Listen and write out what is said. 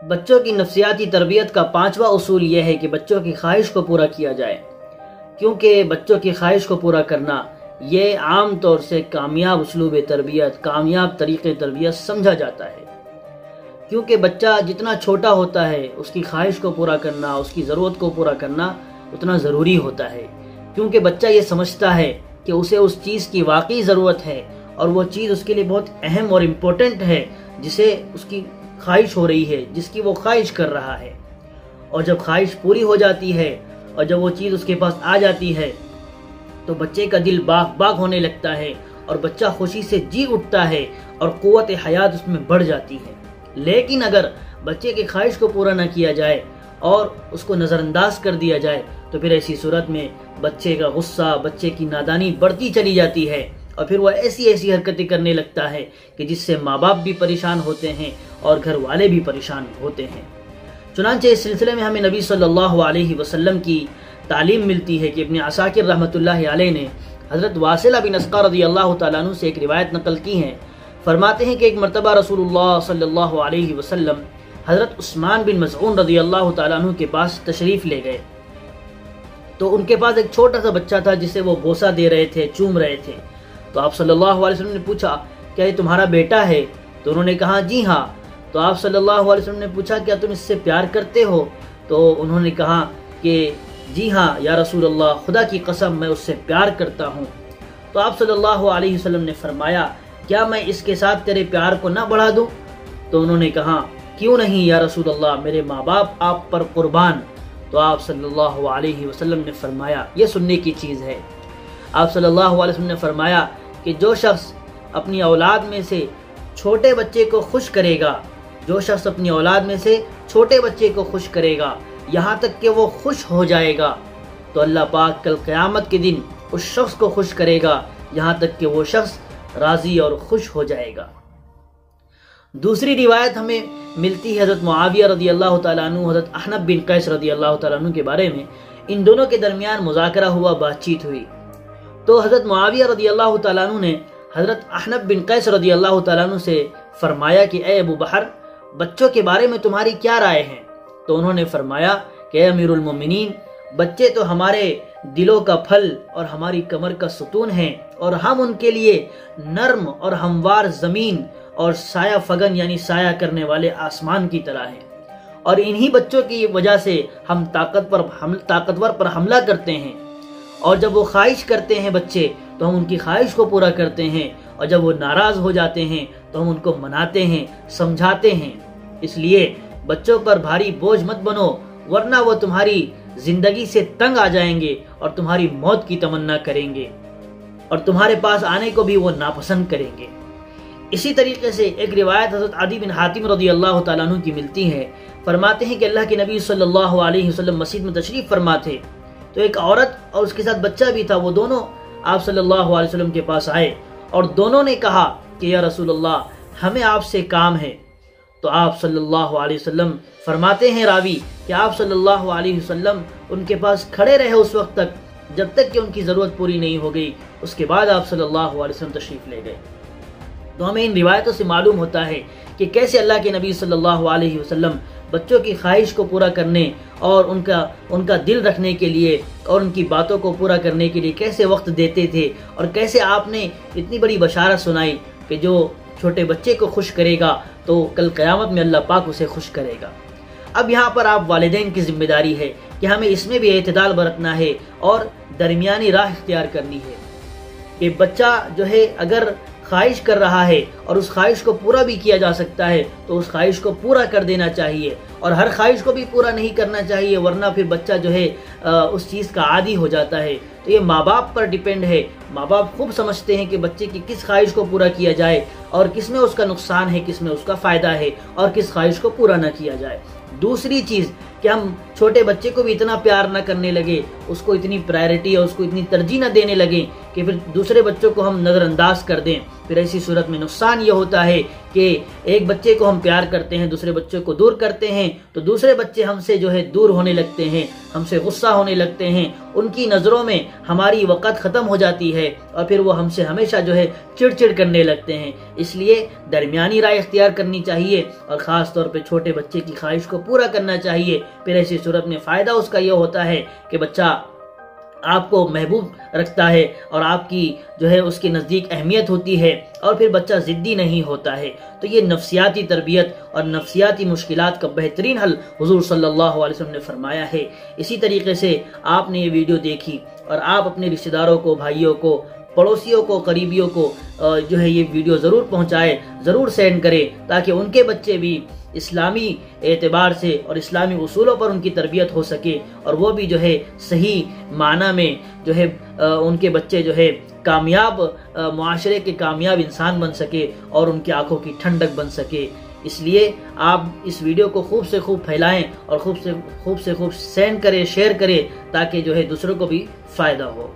बच्चों की नफ्सियाती तरबियत का 5वां उसूल यह है कि बच्चों की ख्वाहिश को पूरा किया जाए, क्योंकि बच्चों की ख्वाहिश को पूरा करना ये आम तौर से कामयाब उसलूब तरबियत, कामयाब तरीक़े तरबियत समझा जाता है। क्योंकि बच्चा जितना छोटा होता है उसकी ख्वाहिश को पूरा करना, उसकी ज़रूरत को पूरा करना उतना ज़रूरी होता है, क्योंकि बच्चा ये समझता है कि उसे उस चीज़ की वाकई ज़रूरत है और वो चीज़ उसके लिए बहुत अहम और इम्पोर्टेंट है, जिसे उसकी ख्वाहिश हो रही है, जिसकी वो ख्वाहिश कर रहा है। और जब ख्वाहिश पूरी हो जाती है और जब वो चीज़ उसके पास आ जाती है तो बच्चे का दिल बाग बाग होने लगता है और बच्चा खुशी से जी उठता है और क़ुव्वत हयात उसमें बढ़ जाती है। लेकिन अगर बच्चे की ख्वाहिश को पूरा न किया जाए और उसको नज़रअंदाज कर दिया जाए तो फिर ऐसी सूरत में बच्चे का गुस्सा, बच्चे की नादानी बढ़ती चली जाती है और फिर वह ऐसी ऐसी हरकतें करने लगता है कि जिससे माँ बाप भी परेशान होते हैं और घर वाले भी परेशान होते हैं। चुनांचे इस सिलसिले में हमें नबी सल्लल्लाहु अलैहि वसल्लम की तालीम मिलती है कि इब्न असाकिर रहमतुल्लाहि अलैह ने हज़रत वासिला बिन अस्क़ा रज़ियल्लाहु तआला अन्हु से एक रिवायत नकल की है। फरमाते हैं कि एक मरतबा रसूलुल्लाह सल्लल्लाहु अलैहि वसल्लम हज़रत उस्मान बिन मज़ऊन रज़ियल्लाहु तआला अन्हु के पास तशरीफ़ ले गए, तो उनके पास एक छोटा सा बच्चा था जिसे वो बोसा दे रहे थे, चूम रहे थे। तो आप सल्लल्लाहु अलैहि वसल्लम ने पूछा, क्या ये तुम्हारा बेटा है? तो उन्होंने कहा, जी हाँ। तो आप सल्लल्लाहु अलैहि वसल्लम ने पूछा, क्या तुम इससे प्यार करते हो? तो उन्होंने कहा कि जी हाँ या रसूल अल्लाह, खुदा की कसम मैं उससे प्यार करता हूँ। तो आप सल्लल्लाहु अलैहि वसल्लम ने फरमाया, क्या मैं इसके साथ तेरे प्यार को ना बढ़ा दूँ? तो उन्होंने कहा, क्यों नहीं या रसूल अल्लाह, मेरे माँ बाप आप पर कुर्बान। तो आप सल्लल्लाहु अलैहि वसल्लम ने फरमाया, ये सुनने की चीज़ है। आप सल्लल्लाहु अलैहि वसल्लम ने फरमाया कि जो शख्स अपनी औलाद में से छोटे बच्चे को खुश करेगा, जो शख्स अपनी औलाद में से छोटे बच्चे को खुश करेगा यहाँ तक कि वो खुश हो जाएगा, तो अल्लाह पाक कल क़यामत के दिन उस शख्स को खुश करेगा यहाँ तक कि वो शख्स राज़ी और खुश हो जाएगा। दूसरी रिवायत हमें मिलती है हज़रत मुआविया रज़ियल्लाहु तआला अन्हु, हज़रत अहनब बिन कैस रज़ियल्लाहु तआला अन्हु के बारे में। इन दोनों के दरमियान मुज़ाकरा हुआ, बातचीत हुई। तो हज़रत मुआविया रज़ियल्लाहु तआला अन्हु ने हज़रत अहनब बिन कैस रज़ियल्लाहु तआला अन्हु से फरमाया कि ए अबू बकर, बच्चों के बारे में तुम्हारी क्या राय है? तो उन्होंने फरमाया कि अमीरुल मोमिनीन, बच्चे तो हमारे दिलों का फल और हमारी कमर का सुतून हैं और हम उनके लिए नर्म और हमवार ज़मीन और साया फगन यानी साया करने वाले आसमान की तरह हैं, और इन्हीं बच्चों की वजह से हम ताकतवर पर हमला करते हैं, और जब वो ख्वाहिश करते हैं बच्चे तो हम उनकी ख्वाहिश को पूरा करते हैं, और जब वो नाराज़ हो जाते हैं तो हम उनको मनाते हैं, समझाते हैं। इसलिए बच्चों पर भारी बोझ मत बनो, वरना वो तुम्हारी जिंदगी से तंग आ जाएंगे और तुम्हारी मौत की तमन्ना करेंगे और तुम्हारे पास आने को भी वो नापसंद करेंगे। इसी तरीके से एक रिवायत हज़रत अदी बिन हातिम रज़ियल्लाहु तआला अन्हु की मिलती है। फरमाते हैं कि अल्लाह के नबी सल्लल्लाहु अलैहि वसल्लम मस्जिद में तशरीफ़ फरमा थे, तो एक औरत और उसके साथ बच्चा भी था। वो दोनों आप सल्लल्लाहु अलैहि वसल्लम के पास आए और दोनों ने कहा कि या रसूल अल्लाह, हमें आपसे काम है। तो आप सल्लल्लाहु अलैहि वसल्लम फरमाते हैं रावी कि आप सल्लल्लाहु अलैहि वसल्लम उनके पास खड़े रहे उस वक्त तक जब तक कि उनकी ज़रूरत पूरी नहीं हो गई। उसके बाद आप सल्लल्लाहु अलैहि वसल्लम तशरीफ़ ले गए। तो हमें इन रिवायतों से मालूम होता है कि कैसे अल्लाह के नबी सल्लल्लाहु अलैहि वसल्लम बच्चों की ख्वाहिश को पूरा करने और उनका दिल रखने के लिए और उनकी बातों को पूरा करने के लिए कैसे वक्त देते थे, और कैसे आपने इतनी बड़ी बशारत सुनाई कि जो छोटे बच्चे को खुश करेगा तो कल क़यामत में अल्लाह पाक उसे खुश करेगा। अब यहाँ पर आप वालिदैन की जिम्मेदारी है कि हमें इसमें भी एतदाल बरतना है और दरमियानी राह इख्तियार करनी है कि बच्चा जो है अगर ख्वाहिश कर रहा है और उस ख्वाहिश को पूरा भी किया जा सकता है तो उस ख्वाहिश को पूरा कर देना चाहिए, और हर ख्वाहिश को भी पूरा नहीं करना चाहिए, वरना फिर बच्चा जो है उस चीज़ का आदी हो जाता है। तो ये माँ बाप पर डिपेंड है। माँ बाप खूब समझते हैं कि बच्चे की किस ख्वाहिश को पूरा किया जाए और किस में उसका नुकसान है, किस में उसका फ़ायदा है, और किस ख्वाहिश को पूरा ना किया जाए। दूसरी चीज़ कि हम छोटे बच्चे को भी इतना प्यार ना करने लगे, उसको इतनी प्रायोरिटी और उसको इतनी तरजीह ना देने लगे कि फिर दूसरे बच्चों को हम नज़रअंदाज कर दें। फिर ऐसी सूरत में नुकसान ये होता है कि एक बच्चे को हम प्यार करते हैं, दूसरे बच्चे को दूर करते हैं, तो दूसरे बच्चे हमसे जो है दूर होने लगते हैं, हमसे गुस्सा होने लगते हैं, उनकी नज़रों में हमारी वक़्त ख़त्म हो जाती है और फिर वो हमसे हमेशा जो है चिड़चिड़ करने लगते हैं। इसलिए दरमियानी राय इख्तियार करनी चाहिए और ख़ास तौर पे छोटे बच्चे की ख्वाहिश को पूरा करना चाहिए। फिर ऐसी सूरत में फ़ायदा उसका यह होता है कि बच्चा आपको महबूब रखता है और आपकी जो है उसके नज़दीक अहमियत होती है और फिर बच्चा ज़िद्दी नहीं होता है। तो ये नफ्सियाती तरबियत और नफ्सियाती मुश्किलात का बेहतरीन हल हुज़ूर सल्लल्लाहु अलैहि वसल्लम ने फरमाया है। इसी तरीके से आपने ये वीडियो देखी और आप अपने रिश्तेदारों को, भाइयों को, पड़ोसियों को, करीबियों को जो है ये वीडियो ज़रूर पहुँचाए, ज़रूर सेंड करें ताकि उनके बच्चे भी इस्लामी एतबार से और इस्लामी उसूलों पर उनकी तरबियत हो सके और वो भी जो है सही माना में जो है उनके बच्चे जो है कामयाब मुआशरे के कामयाब इंसान बन सके और उनकी आंखों की ठंडक बन सके। इसलिए आप इस वीडियो को खूब से खूब फैलाएं और खूब से खूब सेंड करें, शेयर करें ताकि जो है दूसरों को भी फ़ायदा हो।